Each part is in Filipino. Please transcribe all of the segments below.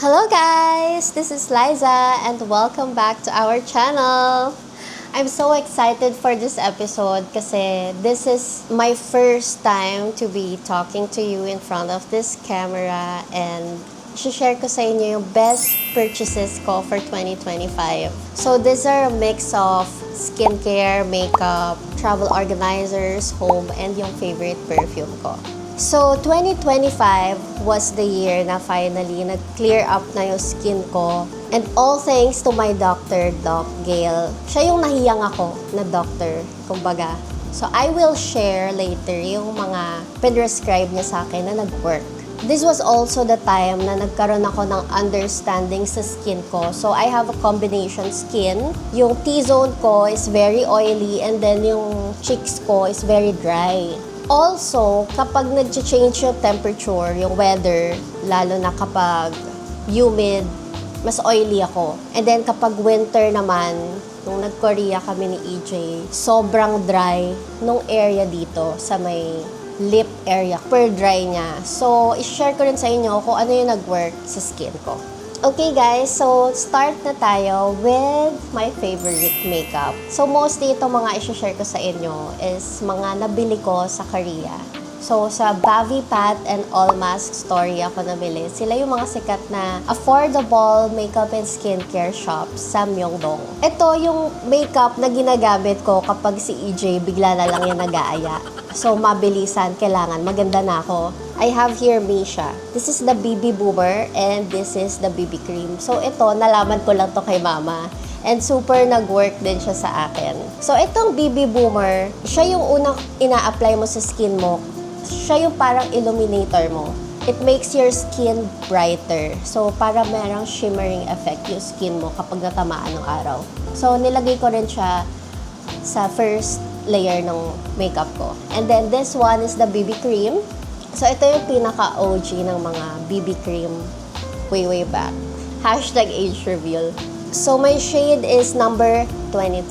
Hello guys! This is Liza and welcome back to our channel. I'm so excited for this episode kasi this is my first time to be talking to you in front of this camera and share ko sa inyo yung best purchases ko for 2025. So these are a mix of skincare, makeup, travel organizers, home, and yung favorite perfume ko. So, 2025 was the year na finally nag-clear up na yung skin ko. And all thanks to my doctor, Doc Gail. Siya yung nahiyang ako na doctor, kumbaga. So, I will share later yung mga prescribe niya sa akin na nag-work. This was also the time na nagkaroon ako ng understanding sa skin ko. So, I have a combination skin. Yung T-zone ko is very oily and then yung cheeks ko is very dry. Also, kapag nag-change yung temperature, yung weather, lalo na kapag humid, mas oily ako. And then kapag winter naman, nung nag-Korea kami ni EJ, sobrang dry nung area dito sa may lip area. Super dry niya. So, i-share ko rin sa inyo kung ano yung nag-work sa skin ko. Okay guys, so start na tayo with my favorite makeup. So mostly itong mga i-share ko sa inyo is mga nabili ko sa Korea. So sa Bavi Pat and All Mask Story ako nabili. Sila yung mga sikat na affordable makeup and skincare shops sa Myeongdong. Ito yung makeup na ginagamit ko kapag si EJ bigla na lang yung nag-aaya. So mabilisan, kailangan, maganda na ako. I have here Misha. This is the BB Boomer and this is the BB Cream. So ito, nalaman ko lang to kay mama. And super nag-work din siya sa akin. So itong BB Boomer, siya yung unang ina-apply mo sa skin mo. Siya yung parang illuminator mo. It makes your skin brighter. So para merang shimmering effect yung skin mo kapag natamaan ng araw. So nilagay ko rin siya sa first layer ng makeup ko. And then this one is the BB Cream. So, ito yung pinaka-OG ng mga BB cream way back. Hashtag age reveal. So, my shade is number 23.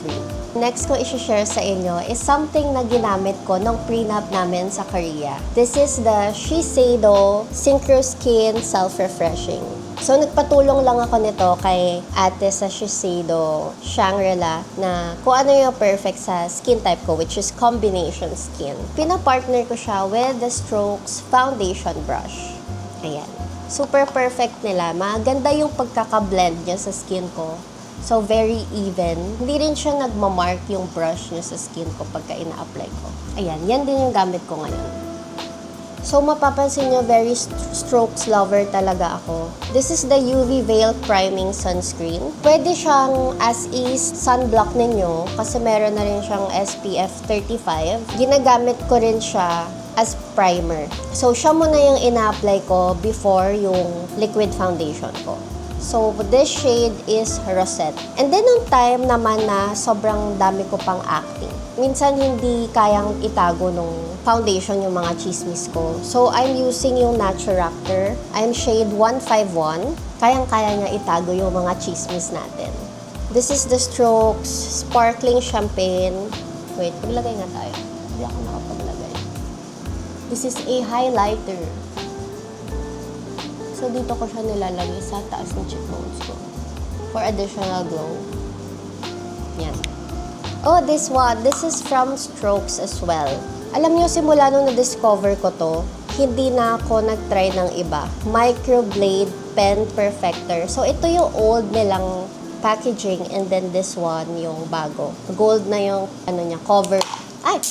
Next ko i-share sa inyo is something na ginamit ko nung prenup namin sa Korea. This is the Shiseido Synchro Skin Self-Refreshing. So, nagpatulong lang ako nito kay ate sa Shiseido Shangri-La na kung ano yung perfect sa skin type ko, which is combination skin. Pina-partner ko siya with the Strokes Foundation Brush. Ayan. Super perfect nila. Maganda yung pagkaka-blend niya sa skin ko. So, very even. Hindi rin siya nagmamark yung brush niya sa skin ko pagka ina-apply ko. Ayan. Yan din yung gamit ko ngayon. So, mapapansin nyo, very strokes lover talaga ako. This is the UV Veil Priming Sunscreen. Pwede siyang as is sunblock ninyo kasi meron na rin siyang SPF 35. Ginagamit ko rin siya as primer. So, siya muna yung ina-apply ko before yung liquid foundation ko. So, this shade is Rosette. And then, nung time naman na sobrang dami ko pang acting, minsan hindi kayang itago nung foundation yung mga chismis ko. So, I'm using yung Naturactor. I'm shade 151. Kayang-kaya niya itago yung mga chismis natin. This is the Strokes Sparkling Champagne. Wait, paglagay nga tayo. Hindi ako nakapaglagay. This is a highlighter. So, dito ko siya nilalagay sa taas ng cheekbones ko. For additional glow. Yan. Oh, this one. This is from Strokes as well. Alam nyo, simula nung na-discover ko to, hindi na ako nag-try ng iba. Microblade Pen Perfector. So, ito yung old nilang packaging and then this one yung bago. Gold na yung cover. Ay!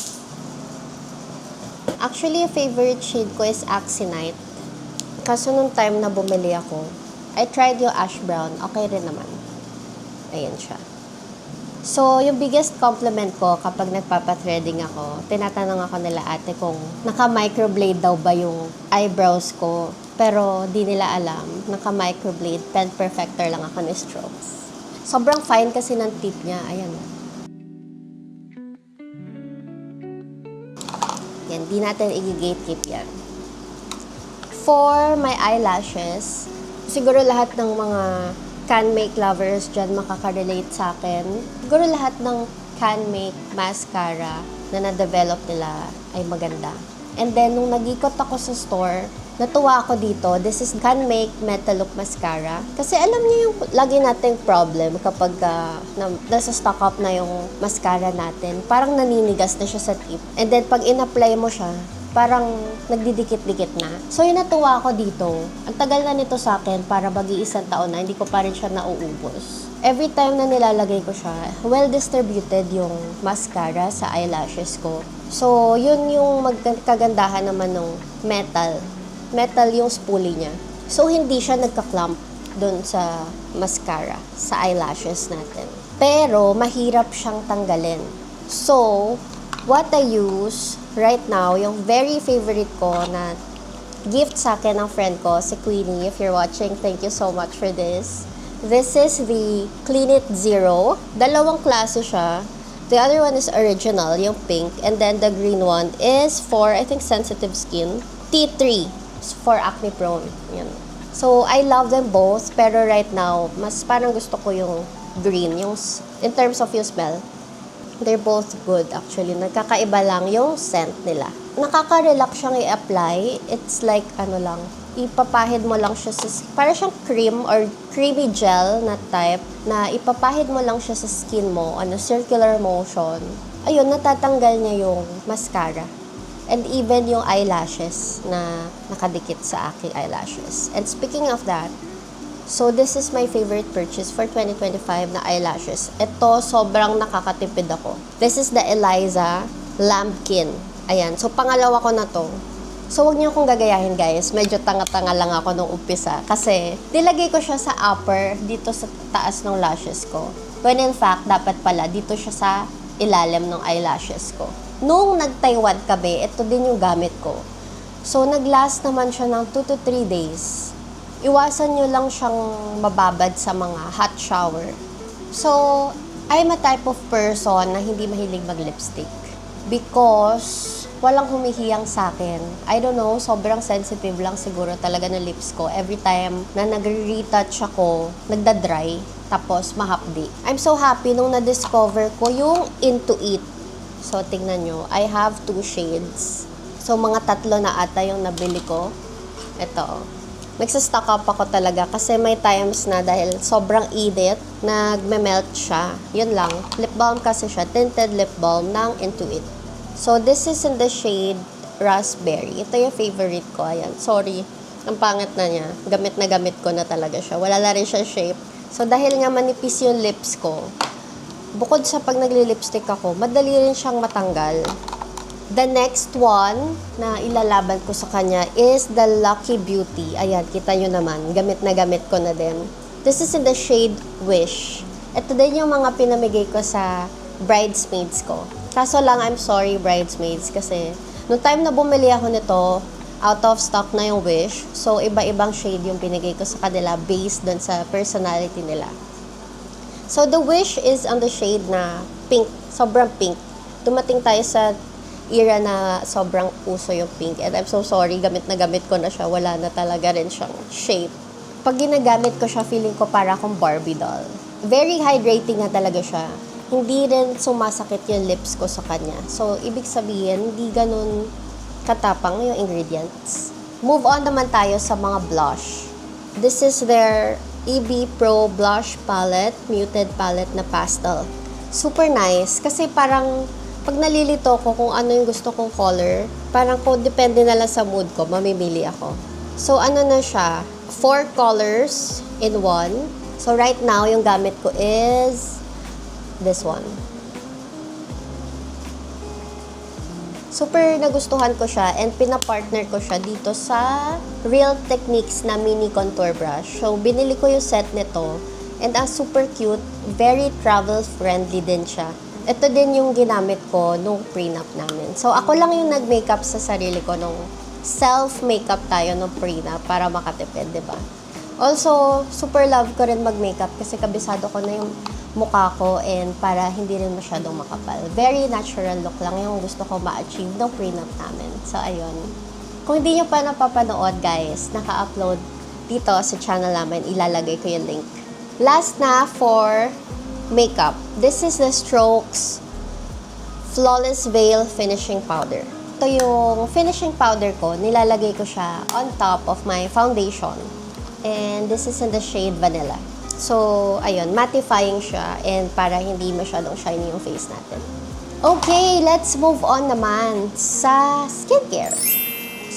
Actually, yung favorite shade ko is Axinite. Kaso nung time na bumili ako, I tried yung ash brown. Okay rin naman. Ayan siya. So, yung biggest compliment ko kapag nagpapa-threading ako, tinatanong ako nila ate kung naka-microblade daw ba yung eyebrows ko. Pero di nila alam, naka-microblade, pen perfector lang ako ni Strokes. Sobrang fine kasi ng tip niya. Ayan. Yan, di natin i-gatekeep yan. For my eyelashes, siguro lahat ng mga can-make lovers dyan makaka-relate sa akin. Siguro lahat ng can-make mascara na na-develop nila ay maganda. And then, nung nag-ikot ako sa store, Natuwa ako dito. This is Can Make Metal Look Mascara. Kasi alam niyo yung lagi nating problem kapag nasa stock up na yung mascara natin. Parang naninigas na siya sa tip. And then pag in-apply mo siya, parang nagdidikit-dikit na. So yung natuwa ako dito, ang tagal na nito sa akin para mag-iisang taon na, hindi ko pa rin siya nauubos. Every time na nilalagay ko siya, well-distributed yung mascara sa eyelashes ko. So yun yung magkagandahan naman ng metal. Metal yung spoolie niya. So, hindi siya nagka-clump dun sa mascara, sa eyelashes natin. Pero, mahirap siyang tanggalin. So, what I use right now, yung very favorite ko na gift sa akin ng friend ko, si Queenie. If you're watching, thank you so much for this. This is the Clean It Zero. Dalawang klase siya. The other one is original, yung pink. And then the green one is for, I think, sensitive skin. T3. For acne prone. Yan. So, I love them both. Pero right now, mas parang gusto ko yung green. Yung, in terms of yung smell, they're both good actually. Nagkakaiba lang yung scent nila. Nakaka-relax siyang i-apply. It's like, ipapahid mo lang siya sa, para siyang cream or creamy gel na type, na ipapahid mo lang siya sa skin mo on a circular motion. Ayun, natatanggal niya yung mascara. And even yung eyelashes na nakadikit sa aking eyelashes. And speaking of that, so this is my favorite purchase for 2025 na eyelashes. Ito, sobrang nakakatipid ako. This is the Eliza Lambkin. Ayan, so pangalawa ko na to. So wag niyo akong gagayahin guys, medyo tanga-tanga lang ako nung umpisa. Kasi nilagay ko siya sa upper, dito sa taas ng lashes ko. When in fact, dapat pala dito siya sa ilalim ng eyelashes ko. Nung nag-Taiwan kami, ito din yung gamit ko. So, nag-last naman siya ng 2 to 3 days. Iwasan nyo lang siyang mababad sa mga hot shower. So, I'm a type of person na hindi mahilig mag-lipstick. Because, walang humihiyang sa akin. I don't know, sobrang sensitive lang siguro talaga ng lips ko. Every time na nagre-retouch ako, nagda-dry, tapos mahapdi. I'm so happy nung na-discover ko yung Into It. So, tingnan nyo. I have 2 shades. So, mga 3 na ata yung nabili ko. Ito. Nagsastock up ako talaga kasi may times na dahil sobrang init, nagme-melt siya. Yun lang. Lip balm kasi siya. Tinted lip balm ng Into It. So, this is in the shade Raspberry. Ito yung favorite ko. Ayan. Sorry. Ang pangit na niya. Gamit na gamit ko na talaga siya. Wala na rin siya shape. So, dahil nga manipis yung lips ko, bukod sa pag nagli-lipstick ako, madali rin siyang matanggal. The next one na ilalaban ko sa kanya is the Lucky Beauty. Ayan, kita nyo naman. Gamit na gamit ko na din. This is in the shade Wish. Ito din yung mga pinamigay ko sa bridesmaids ko. Kaso lang, I'm sorry bridesmaids kasi nung time na bumili ako nito, out of stock na yung Wish. So, iba-ibang shade yung binigay ko sa kanila based dun sa personality nila. So, the Wish is on the shade na pink. Sobrang pink. Dumating tayo sa era na sobrang uso yung pink. And I'm so sorry, gamit na gamit ko na siya. Wala na talaga rin siyang shape. Pag ginagamit ko siya, feeling ko para akong Barbie doll. Very hydrating na talaga siya. Hindi rin sumasakit yung lips ko sa kanya. So, ibig sabihin, hindi ganun katapang yung ingredients. Move on naman tayo sa mga blush. This is their EB Pro Blush Palette, Muted Palette na pastel. Super nice kasi parang pag nalilito ko kung ano yung gusto kong color, parang kung depende na lang sa mood ko, mamimili ako. So ano na siya, 4 colors in 1. So right now, yung gamit ko is this one. Super nagustuhan ko siya and pinapartner ko siya dito sa Real Techniques na mini contour brush. So, binili ko yung set nito and super cute, very travel friendly din siya. Ito din yung ginamit ko nung prenup namin. So, ako lang yung nag-makeup sa sarili ko nung self-makeup tayo nung prenup para makatipid, di ba? Also, super love ko rin mag-makeup kasi kabisado ko na yung mukha ko and para hindi rin masyadong makapal. Very natural look lang yung gusto ko ma-achieve ng prenup namin. So, ayun. Kung hindi nyo pa napapanood, guys, naka-upload dito sa channel namin. Ilalagay ko yung link. Last na for makeup. This is the Strokes Flawless Veil Finishing Powder. ito yung finishing powder ko. Nilalagay ko siya on top of my foundation. And this is in the shade Vanilla. So, ayun, mattifying siya and para hindi masyadong shiny yung face natin. Okay, let's move on naman sa skincare.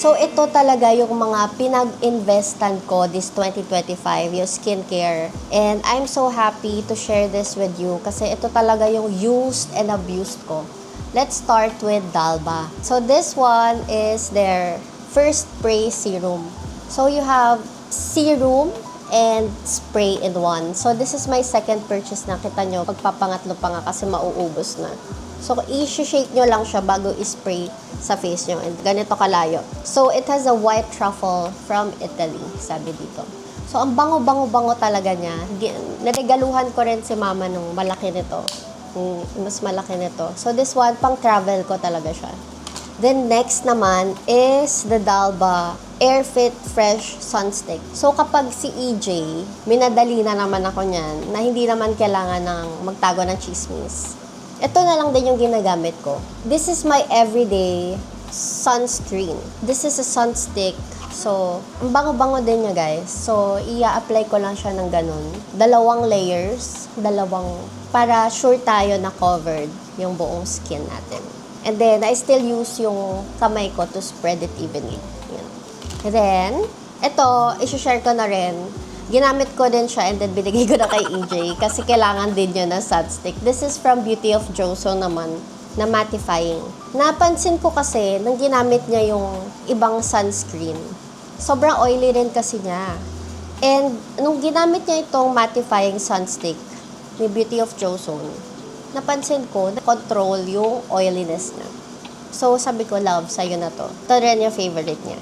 So, ito talaga yung mga pinag-investan ko this 2025, yung skincare. And I'm so happy to share this with you kasi ito talaga yung used and abused ko. Let's start with Dalba. So, this one is their first spray serum. So, you have serum and spray in one. So, this is my second purchase na. Kita nyo, pagpapangatlo pa nga kasi mauubos na. So, i-shake nyo lang siya bago i-spray sa face nyo. And ganito kalayo. So, it has a white truffle from Italy, sabi dito. So, ang bango-bango-bango talaga niya. Naregaluhan ko rin si mama nung malaki nito. Mas malaki nito. So, this one, pang travel ko talaga siya. Then, next naman is the Dalba Airfit Fresh Sunstick. So, kapag si EJ, minadali na naman ako niyan na hindi naman kailangan ng magtago ng chismis. Ito na lang din yung ginagamit ko. This is my everyday sunscreen. This is a sunstick. So, ang bango-bango din niya, guys. So, i-apply ko lang siya ng ganun. 2 layers. Para sure tayo na covered yung buong skin natin. And then, I still use yung kamay ko to spread it evenly. Yan. And then, ito, isi-share ko na rin. Ginamit ko din siya and then binigay ko na kay EJ kasi kailangan din yun na sunstick. This is from Beauty of Joseon naman, na mattifying. Napansin ko kasi, nang ginamit niya yung ibang sunscreen, sobrang oily rin kasi niya. And nung ginamit niya itong mattifying sunstick ni Beauty of Joseon, napansin ko na control yung oiliness niya. So sabi ko, love, sa'yo na to. Ito rin yung favorite niya.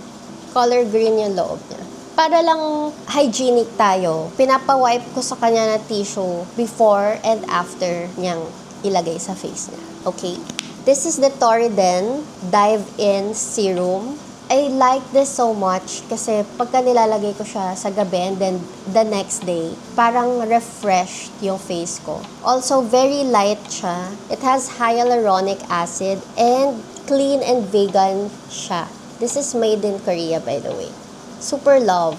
Color green yung loob niya. Para lang hygienic tayo, pinapawipe ko sa kanya na tissue before and after niyang ilagay sa face niya. Okay? This is the Toriden Dive-In Serum. I like this so much kasi pagka nilalagay ko siya sa gabi and then the next day, parang refreshed yung face ko. Also, very light siya. It has hyaluronic acid and clean and vegan siya. This is made in Korea, by the way. Super love.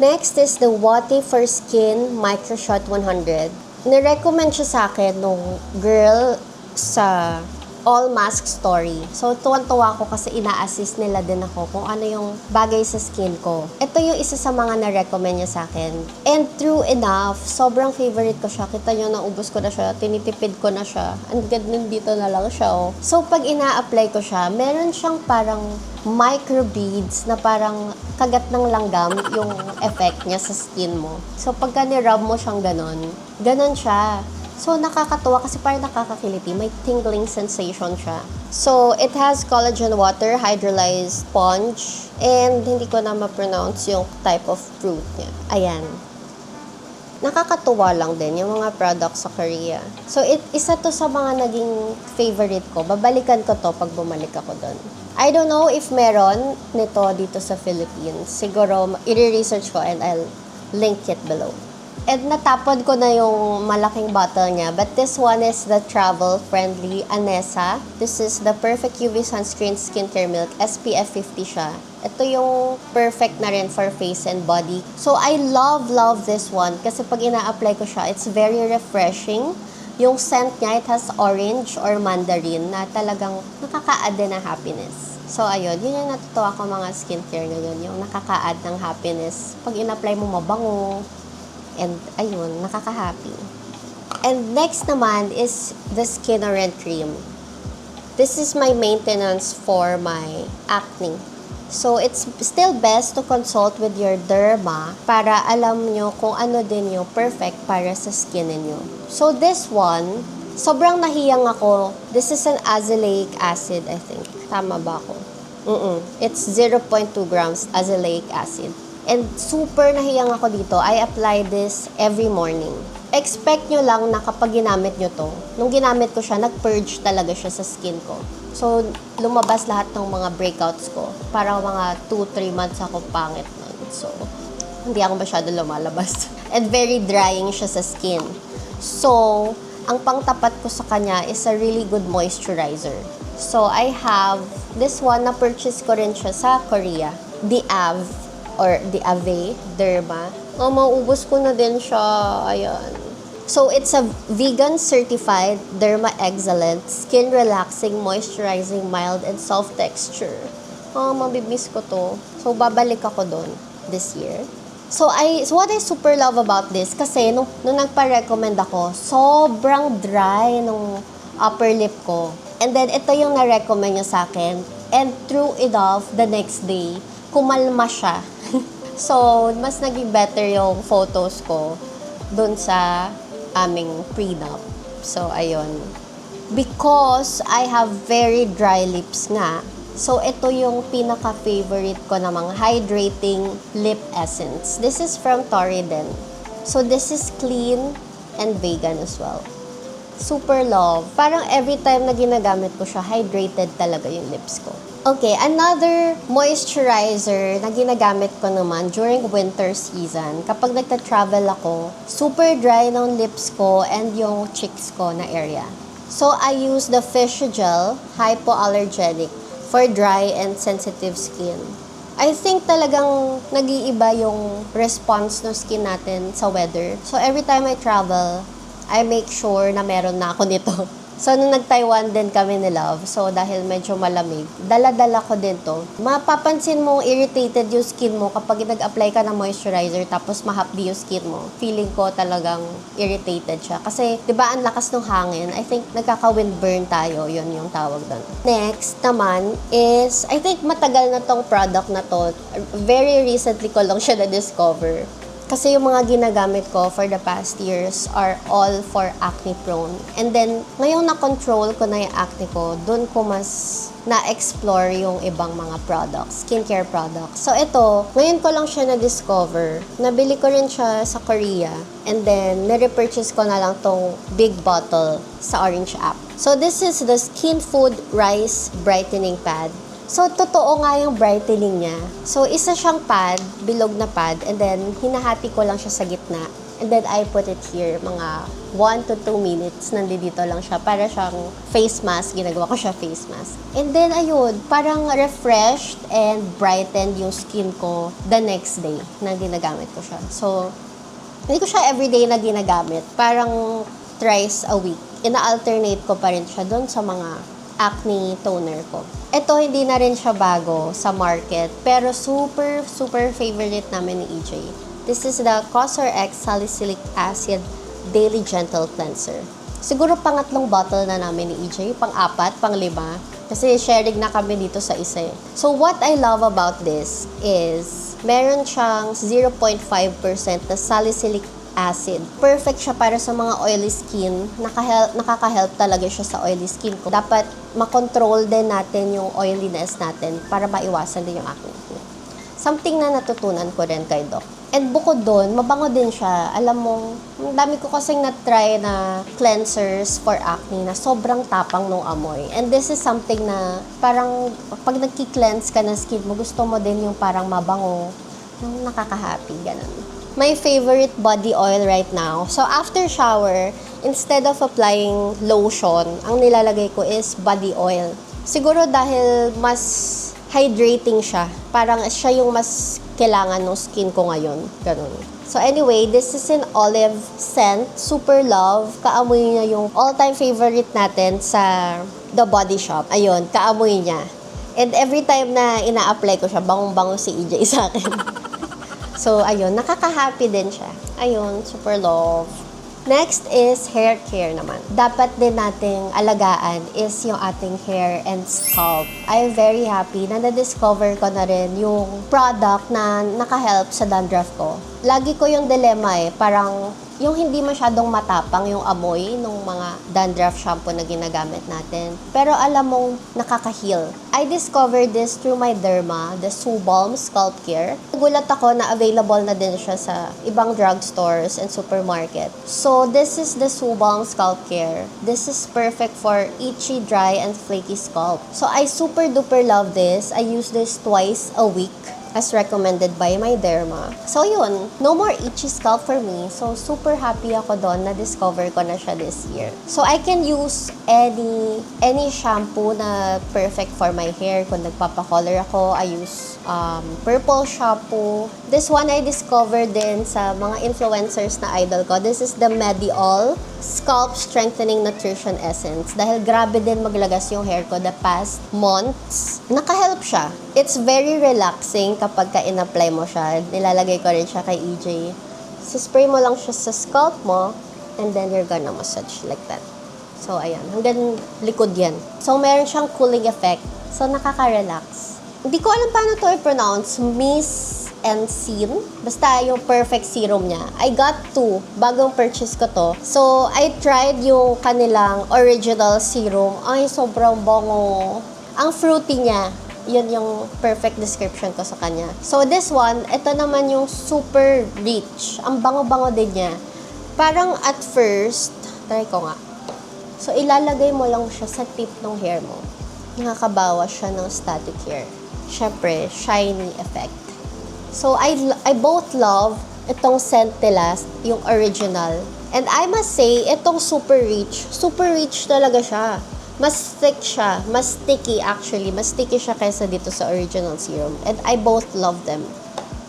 Next is the Wati for Skin Micro Shot 100. Nirecommend siya sa akin nung girl sa All Mask Story. So, tuwan-tuwa ko kasi ina-assist nila din ako kung ano yung bagay sa skin ko. Ito yung isa sa mga na-recommend niya sa akin. And true enough, sobrang favorite ko siya. Kita nyo, naubos ko na siya, tinitipid ko na siya. And ganun dito na lang siya, oh. So, pag ina-apply ko siya, meron siyang parang micro beads na parang kagat ng langgam yung effect niya sa skin mo. So, pagka ni-rub mo siyang ganun siya. So, nakakatuwa kasi parang nakakakiliti. May tingling sensation siya. So, it has collagen water, hydrolyzed sponge, and hindi ko na ma-pronounce yung type of fruit niya. Ayan. Nakakatuwa lang din yung mga products sa Korea. So, isa to sa mga naging favorite ko. Babalikan ko to pag bumalik ako doon. I don't know if meron nito dito sa Philippines. Siguro, i-research ko and I'll link it below. And natapon ko na yung malaking bottle niya. But this one is the travel-friendly Anessa. This is the Perfect UV Sunscreen Skincare Milk. SPF 50 siya. Ito yung perfect na rin for face and body. So, I love this one. Kasi pag ina-apply ko siya, it's very refreshing. Yung scent niya, it has orange or mandarin na talagang nakaka-add din ng happiness. So, ayun. Yun yung natutuwa ko mga skincare ngayon. Yung nakaka-add ng happiness. Pag in-apply mo, mabango. And, ayun, nakaka-happy. And next naman is the Skinarent Cream. This is my maintenance for my acne. So, it's still best to consult with your derma para alam nyo kung ano din yung perfect para sa skin ninyo. So, this one, sobrang nahiyang ako. This is an azelaic acid, I think. Tama ba ako? It's 0.2 grams azelaic acid. And super nahiyang ako dito. I apply this every morning. Expect nyo lang na kapag ginamit nyo to, nung ginamit ko siya, nag-purge talaga siya sa skin ko. So, lumabas lahat ng mga breakouts ko. Parang mga 2-3 months ako pangit nun. So, hindi ako masyado lumalabas. And very drying siya sa skin. So, ang pangtapat ko sa kanya is a really good moisturizer. So, I have this one na purchase ko rin siya sa Korea. The Ave or the Ave Derma. Oh, mauubos ko na din siya. Ayan. So, it's a vegan certified Derma Excellent skin relaxing, moisturizing, mild, and soft texture. Oh, mabibis ko to. So, babalik ako doon this year. So what I super love about this, kasi nung nagpa-recommend ako, sobrang dry nung upper lip ko. And then, ito yung na-recommend niya sa akin. And true enough, the next day, kumalma siya. So, mas naging better yung photos ko dun sa aming prenup. So, ayun. Because I have very dry lips nga, so, ito yung pinaka-favorite ko namang hydrating lip essence. This is from Torriden. So, this is clean and vegan as well. Super love. Parang every time na ginagamit ko siya, hydrated talaga yung lips ko. Okay, another moisturizer na ginagamit ko naman during winter season. Kapag nagta-travel ako, super dry ng lips ko and yung cheeks ko na area. So, I use the Physiogel Hypoallergenic for dry and sensitive skin. I think talagang nag-iiba yung response ng skin natin sa weather. So, every time I travel, I make sure na meron na ako nito. So, nung nag-Taiwan din kami ni Love, so dahil medyo malamig, dala-dala ko din to. Mapapansin mong irritated yung skin mo kapag nag-apply ka ng moisturizer tapos mahapdi yung skin mo. Feeling ko talagang irritated siya. Kasi, di ba, ang lakas ng hangin. I think nagkaka-windburn tayo. Yun yung tawag doon. Next naman is, I think matagal na tong product na to. Very recently ko lang siya na-discover. Kasi yung mga ginagamit ko for the past years are all for acne prone. And then, ngayong na-control ko na yung acne ko, dun ko mas na-explore yung ibang mga products, skincare products. So ito, ngayon ko lang siya na-discover. Nabili ko rin siya sa Korea. And then, nire-purchase ko na lang tong big bottle sa Orange app. So this is the Skin Food Rice Brightening Pad. So, totoo nga yung brightening niya. So, isa siyang pad, bilog na pad, and then, hinahati ko lang siya sa gitna. And then, I put it here, mga 1 to 2 minutes, nandito lang siya. Para siyang face mask, ginagawa ko siya face mask. And then, ayun, parang refreshed and brightened yung skin ko the next day na ginagamit ko siya. So, hindi ko siya everyday na ginagamit. Parang thrice a week. Ina-alternate ko pa rin siya doon sa mga acne toner ko. Ito, hindi na rin siya bago sa market, pero super, super favorite namin ni EJ. This is the COSRX Salicylic Acid Daily Gentle Cleanser. Siguro pangatlong bottle na namin ni EJ, pang-apat, pang-lima, kasi sharing na kami dito sa isa eh. So, what I love about this is, meron siyang 0.5% na salicylic acid. Perfect siya para sa mga oily skin. Nakaka-help talaga siya sa oily skin ko. Dapat makontrol din natin yung oiliness natin para maiwasan din yung acne. Something na natutunan ko rin kay Doc. And bukod doon, mabango din siya. Alam mo, dami ko kasing na-try na cleansers for acne na sobrang tapang nung amoy. And this is something na parang pag nagki-cleanse ka ng skin mo, gusto mo din yung parang mabango, yung nakaka-happy, ganun. My favorite body oil right now. So, after shower, instead of applying lotion, ang nilalagay ko is body oil. Siguro dahil mas hydrating siya. Parang siya yung mas kailangan ng skin ko ngayon. Ganun. So, anyway, this is an olive scent. Super love. Kaamoy niya yung all-time favorite natin sa The Body Shop. Ayun, kaamoy niya. And every time na ina-apply ko siya, bangong-bango si EJ sa akin. So, ayun, nakaka-happy din siya. Ayun, super love. Next is hair care naman. Dapat din nating alagaan is yung ating hair and scalp. I'm very happy na na-discover ko na rin yung product na naka-help sa dandruff ko. Lagi ko yung dilemma parang yung hindi masyadong matapang yung amoy ng mga dandruff shampoo na ginagamit natin. Pero alam mong nakaka-heal. I discovered this through my Derma, the Subalm Scalp Care. Nagulat ako na available na din siya sa ibang drugstores and supermarket. So, this is the Subalm Scalp Care. This is perfect for itchy, dry, and flaky scalp. So, I super duper love this. I use this twice a week. as recommended by my derma. So yun, no more itchy scalp for me. So super happy ako doon na discover ko na siya this year. So I can use any shampoo na perfect for my hair. Kung nagpapacolor ako, I use purple shampoo. This one I discovered din sa mga influencers na idol ko. This is the Mediol Scalp Strengthening Nutrition Essence. Dahil grabe din maglagas yung hair ko the past months, naka-help siya. It's very relaxing kapag ka in-apply mo siya. Nilalagay ko rin siya kay EJ. So, spray mo lang siya sa scalp mo and then you're gonna massage like that. So, ayan. Hanggang likod yan. So, meron siyang cooling effect. So, nakaka-relax. Hindi ko alam paano to i-pronounce. Miss and Sin. Basta yung perfect serum niya. I got 2. Bagong purchase ko to. So, I tried yung kanilang original serum. Ay, sobrang bango. Ang fruity niya. Yun yung perfect description ko sa kanya. So, this one, ito naman yung super rich. Ang bango-bango din niya. Parang at first, try ko nga. So, ilalagay mo lang siya sa tip ng hair mo. Nakakabawas siya ng static hair. Syempre, shiny effect. So, I both love itong Scentilast, yung original. And I must say, itong super rich talaga siya. Mas thick siya, mas sticky actually. Mas sticky siya kaysa dito sa original serum. And I both love them.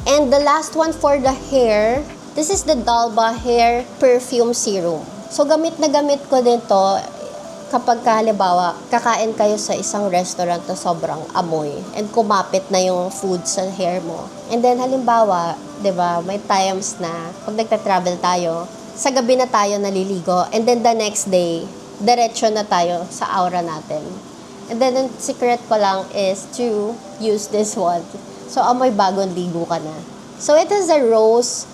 And the last one for the hair, this is the Dalba Hair Perfume Serum. So, gamit na gamit ko din to kapag halimbawa, kakain kayo sa isang restaurant na sobrang amoy and kumapit na yung food sa hair mo. And then halimbawa, 'di ba, may times na pag nagta-travel tayo, sa gabi na tayo naliligo and then the next day, diretso na tayo sa aura natin. And then ang secret ko lang is to use this one. So amoy bagong ligo ka na. So it is a rose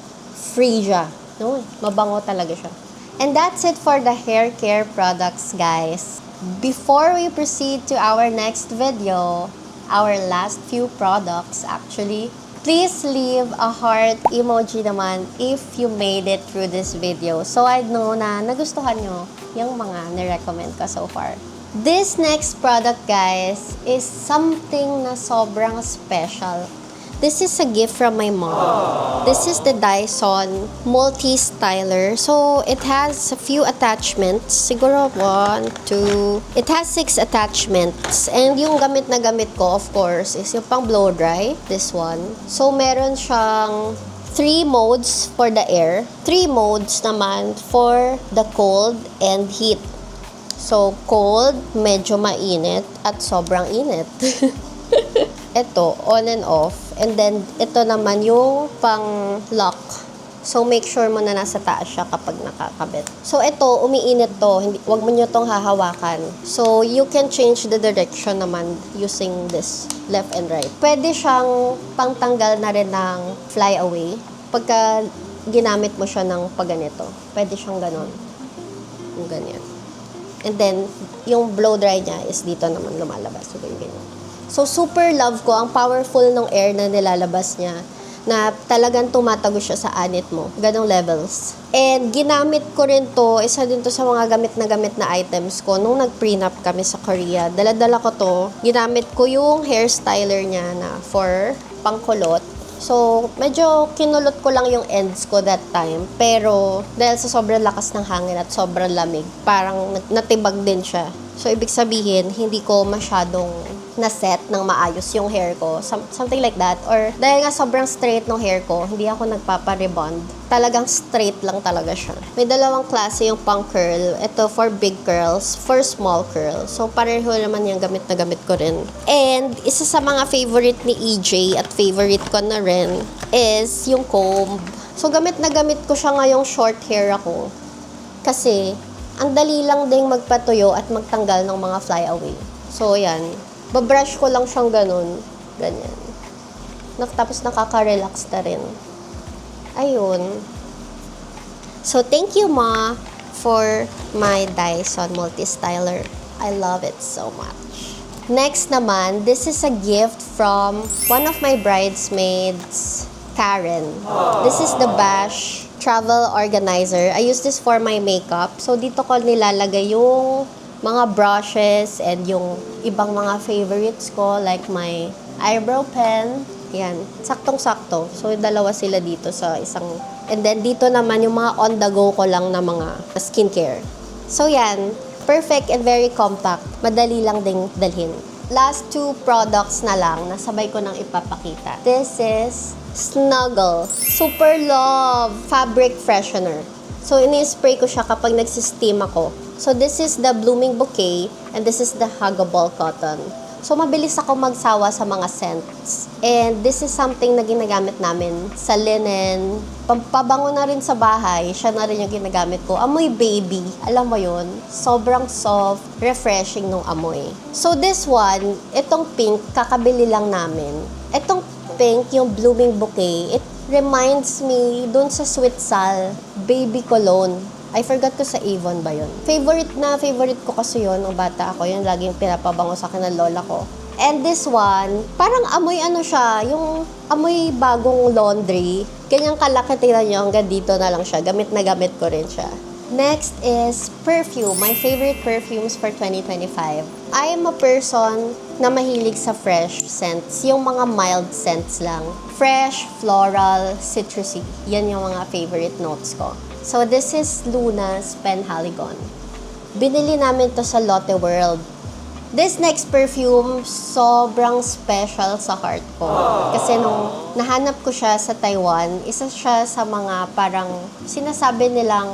freesia. No, mabango talaga siya. And that's it for the hair care products, guys. Before we proceed to our next video, our last few products actually, please leave a heart emoji naman if you made it through this video. So I know na nagustuhan nyo yung mga nirecommend ko so far. This next product, guys, is something na sobrang special. This is a gift from my mom. This is the Dyson Multi-Styler. So, it has a few attachments. Siguro 1, 2. It has 6 attachments. And yung gamit na gamit ko, of course, is yung pang blow dry. This one. So, meron siyang 3 modes for the air. 3 modes naman for the cold and heat. So, cold, medyo mainit, at sobrang init. Ito, on and off. And then, ito naman yung pang-lock. So, make sure mo na nasa taas siya kapag nakakabit. So, ito, umiinit to. Huwag mo nyo tong hahawakan. So, you can change the direction naman using this left and right. Pwede siyang pangtanggal na rin ng fly away. Pagka ginamit mo siya ng pagganito, pwede siyang ganon. Yung ganyan. And then, yung blow dry niya is dito naman lumalabas. So, ganyan. So, super love ko ang powerful ng air na nilalabas niya na talagang tumatago siya sa anit mo. Ganong levels. And ginamit ko rin to, isa din to sa mga gamit na items ko nung nag-prenup kami sa Korea. Dala-dala ko to. Ginamit ko yung hair styler niya na for pangkulot. So, medyo kinulot ko lang yung ends ko that time. Pero, dahil sa sobrang lakas ng hangin at sobrang lamig, parang natibag din siya. So, ibig sabihin, hindi ko masyadong na-set ng maayos yung hair ko. Something like that. Or, dahil nga sobrang straight ng hair ko, hindi ako nagpapa-rebond. Talagang straight lang talaga siya. May dalawang klase yung pang curl. Ito for big curls, for small curls. So, pareho naman yung gamit na gamit ko rin. And, isa sa mga favorite ni EJ at favorite ko na rin is yung comb. So, gamit na gamit ko siya ngayong short hair ako. Kasi, ang dali lang ding magpatuyo at magtanggal ng mga fly away. So, yan. Babrush ko lang siyang ganun. Ganyan. Tapos nakaka-relax na rin. Ayun. So, thank you, Ma, for my Dyson Multi-Styler. I love it so much. Next naman, this is a gift from one of my bridesmaids, Karen. This is the Bash Travel Organizer. I use this for my makeup. So, dito ko nilalagay yung mga brushes and yung ibang mga favorites ko like my eyebrow pen, Yan. Saktong-sakto. So, dalawa sila dito sa isang... And then, dito naman yung mga on-the-go ko lang na mga skincare. So, yan. Perfect and very compact. Madali lang ding dalhin. Last 2 products na lang na sabay ko nang ipapakita. This is Snuggle Super Love Fabric Freshener. So, ini-spray ko siya kapag nagsisteam ako. So, this is the Blooming Bouquet and this is the Huggable Cotton. So, mabilis ako magsawa sa mga scents. And this is something na ginagamit namin sa linen. Pampabango na rin sa bahay, siya na rin yung ginagamit ko. Amoy baby. Alam mo yun? Sobrang soft, refreshing nung amoy. So, this one, itong pink, kakabili lang namin. Itong pink, yung Blooming Bouquet, it reminds me dun sa Sweet Sal Baby Cologne. I forgot ko sa Avon ba yun. Favorite ko kasi yun, nung bata ako, yun laging pinapabango sa akin ng lola ko. And this one, parang amoy ano siya, yung amoy bagong laundry. Ganyang kalaki, tingnan nyo, hanggang dito na lang siya. Gamit na gamit ko rin siya. Next is perfume. My favorite perfumes for 2025. I am a person na mahilig sa fresh scents. Yung mga mild scents lang. Fresh, floral, citrusy. Yan yung mga favorite notes ko. So, this is Luna's Penhaligon. Binili namin to sa Lotte World. This next perfume, sobrang special sa heart ko. Kasi nung nahanap ko siya sa Taiwan, isa siya sa mga parang sinasabi nilang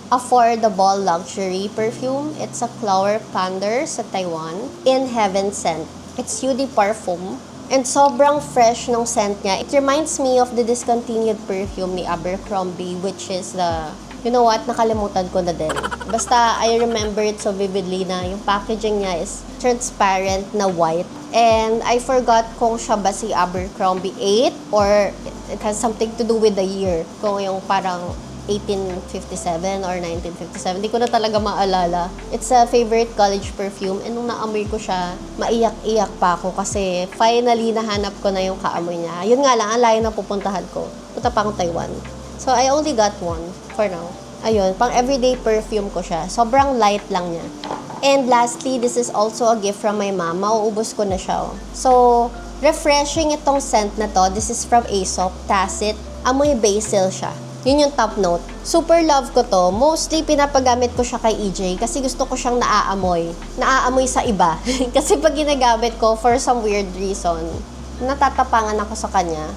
affordable luxury perfume. It's a Flower Pander sa Taiwan in Heaven Scent. It's Eau de Parfum. And sobrang fresh nung scent niya. It reminds me of the discontinued perfume ni Abercrombie, which is the... You know what? Nakalimutan ko na din. Basta, I remember it so vividly na yung packaging niya is transparent na white. And I forgot kung siya ba si Abercrombie 8 or it has something to do with the year. Kung yung parang 1857 or 1957. Hindi ko na talaga maalala. It's a favorite college perfume. And nung naamoy ko siya, maiyak-iyak pa ako kasi finally nahanap ko na yung kaamoy niya. Yun nga lang, ang layo na pupuntahan ko. Punta pa akong Taiwan. So, I only got one for now. Ayun, pang everyday perfume ko siya. Sobrang light lang niya. And lastly, this is also a gift from my mom. Mauubos ko na siya. So, refreshing itong scent na to. This is from Aesop, Tacit. Amoy basil siya. Yun yung top note. Super love ko to. Mostly, pinapagamit ko siya kay EJ kasi gusto ko siyang naaamoy. Naaamoy sa iba. Kasi pag ginagamit ko, for some weird reason, natatapangan ako sa kanya.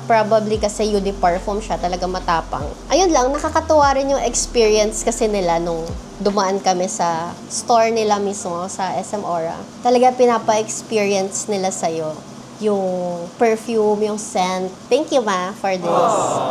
Probably kasi Eau de Parfum siya, talaga matapang. Ayun lang, nakakatuwa rin yung experience kasi nila nung dumaan kami sa store nila mismo, sa SM Aura. Talaga pinapa-experience nila sa'yo yung perfume, yung scent. Thank you, Ma, for this.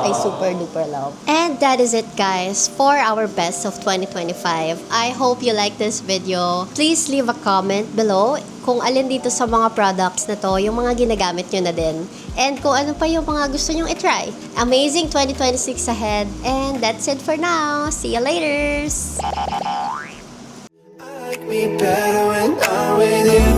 I super duper love. And that is it, guys, for our best of 2025. I hope you like this video. Please leave a comment below kung alin dito sa mga products na to, yung mga ginagamit nyo na din. And kung ano pa yung mga gusto nyong i-try. Amazing 2026 ahead. And that's it for now. See you later! I like me better when I'm with you.